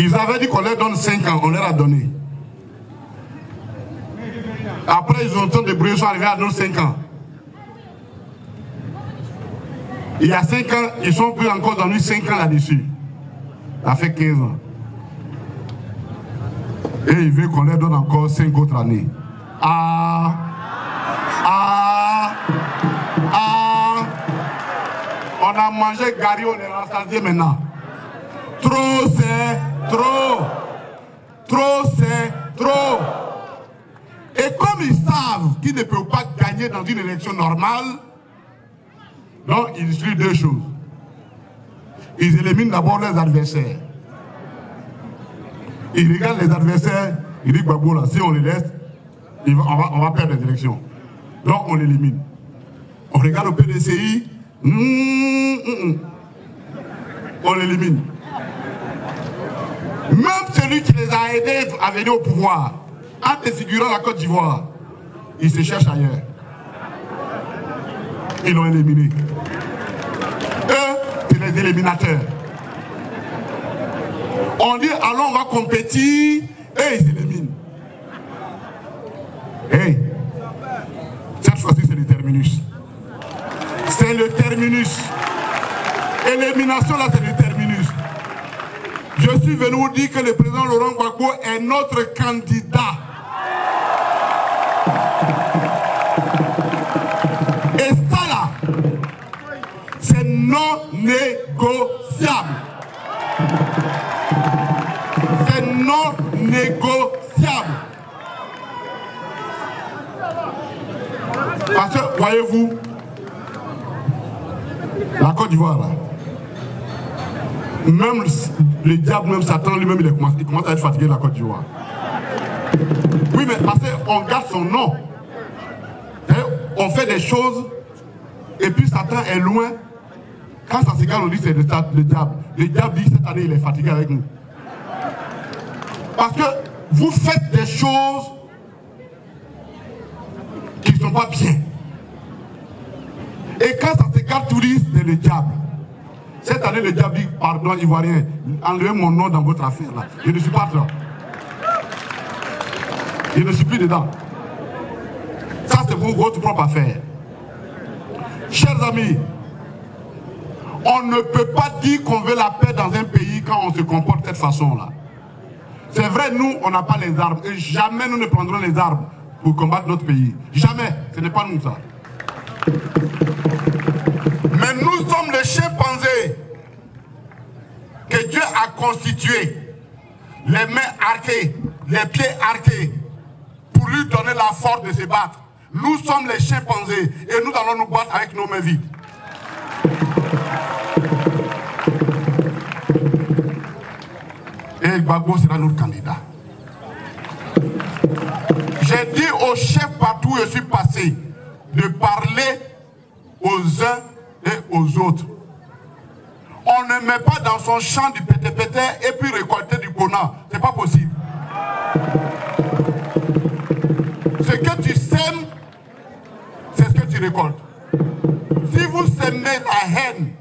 Ils avaient dit qu'on leur donne 5 ans, on leur a donné. Après, ils ont le temps de brûler, ils sont arrivés à nos 5 ans. Il y a 5 ans, ils sont plus encore dans nous 5 ans là-dessus. Ça fait 15 ans. Et ils veulent qu'on leur donne encore 5 autres années. On a mangé Gary, on est rassasié maintenant. Trop c'est trop. Trop c'est trop. Et comme ils savent qu'ils ne peuvent pas gagner dans une élection normale, donc ils utilisent 2 choses. Ils éliminent d'abord leurs adversaires. Ils regardent les adversaires, ils disent Gbagbo là, si on les laisse, on va perdre les élections. Donc on l'élimine. On regarde le PDCI, on l'élimine. Même celui qui les a aidés à venir au pouvoir, en défigurant la Côte d'Ivoire, ils se cherchent ailleurs. Ils l'ont éliminé. Eux, c'est les éliminateurs. On dit, allons, on va compétir, et ils éliminent. Hey, cette fois-ci, c'est le terminus. C'est le terminus. Élimination, là, c'est le terminus. Je suis venu vous dire que le président Laurent Gbagbo est notre candidat. Et ça, là, c'est non négociable. C'est non négociable. Parce que, voyez-vous, la Côte d'Ivoire, là, même le diable, même Satan lui-même, il commence à être fatigué de la Côte d'Ivoire. Oui, mais parce qu'on garde son nom. On fait des choses, et puis Satan est loin. Quand ça s'égale, on dit c'est le diable. Le diable dit cette année, il est fatigué avec nous. Parce que vous faites des choses qui ne sont pas bien. Et quand ça s'égale, tout dit c'est le diable. Cette année, le diable dit, pardon, Ivoirien, enlevez mon nom dans votre affaire là. Je ne suis pas dedans. Je ne suis plus dedans. Ça, c'est pour votre propre affaire. Chers amis, on ne peut pas dire qu'on veut la paix dans un pays quand on se comporte de cette façon-là. C'est vrai, nous, on n'a pas les armes. Et jamais nous ne prendrons les armes pour combattre notre pays. Jamais. Ce n'est pas nous, ça. Mais nous sommes les chimpanzés que Dieu a constitués, les mains arquées, les pieds arqués, pour lui donner la force de se battre. Nous sommes les chimpanzés et nous allons nous battre avec nos mains vides. Et Gbagbo sera notre candidat. J'ai dit aux chefs partout où je suis passé de parler aux uns et aux autres. On ne met pas dans son champ du pété-pété et puis récolter du bonheur. C'est pas possible. Ce que tu sèmes, c'est ce que tu récoltes. Si vous semez la haine,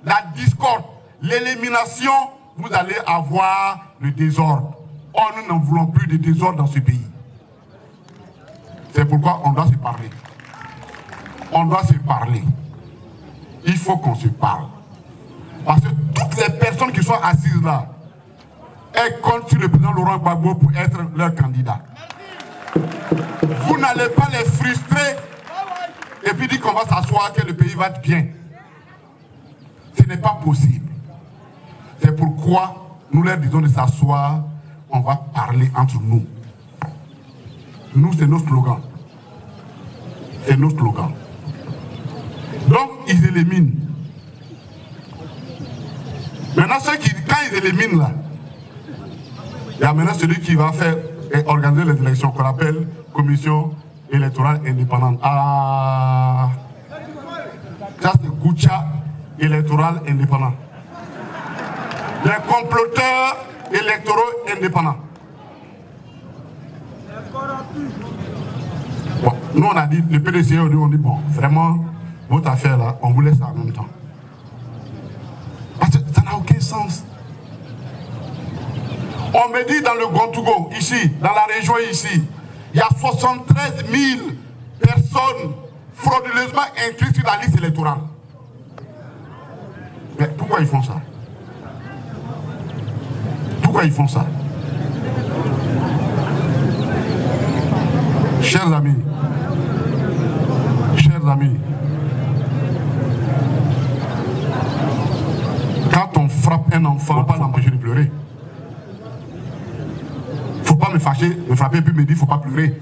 la discorde, l'élimination, vous allez avoir le désordre. Or, nous n'en voulons plus de désordre dans ce pays. C'est pourquoi on doit se parler. On doit se parler. Il faut qu'on se parle. Parce que toutes les personnes qui sont assises là, elles comptent sur le président Laurent Gbagbo pour être leur candidat. Vous n'allez pas les frustrer et puis dire qu'on va s'asseoir, que le pays va être bien. Ce n'est pas possible. C'est pourquoi nous leur disons de s'asseoir, on va parler entre nous. Nous, c'est nos slogans. C'est nos slogans. Donc, ils éliminent. Maintenant, quand ils éliminent là, il y a maintenant celui qui va faire et organiser les élections qu'on appelle commission électorale indépendante. Ah, ça c'est Goucha électoral indépendant. Les comploteurs électoraux indépendants. Bon, nous on a dit, le PDC, on dit bon, vraiment, votre affaire là, on vous laisse ça en même temps. Parce que ça n'a aucun sens. On me dit dans le Grand Togo, ici, dans la région ici, il y a 73 000 personnes frauduleusement inscrites sur la liste électorale. Mais pourquoi ils font ça? Pourquoi ils font ça? Chers amis, quand on frappe un enfant, il ne faut pas l'empêcher de pleurer. Il ne faut pas me fâcher, me frapper puis me dire qu'il ne faut pas pleurer.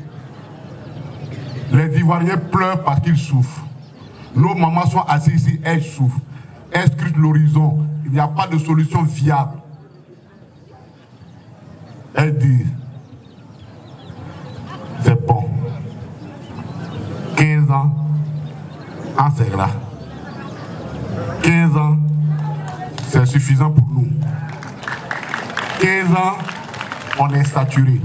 Les Ivoiriens pleurent parce qu'ils souffrent. Nos mamans sont assises ici, elles souffrent. Elles scrutent l'horizon. Il n'y a pas de solution viable. Elles disent, c'est bon. 15 ans, c'est là. 15 ans, c'est suffisant pour nous. 15 ans, on est saturé.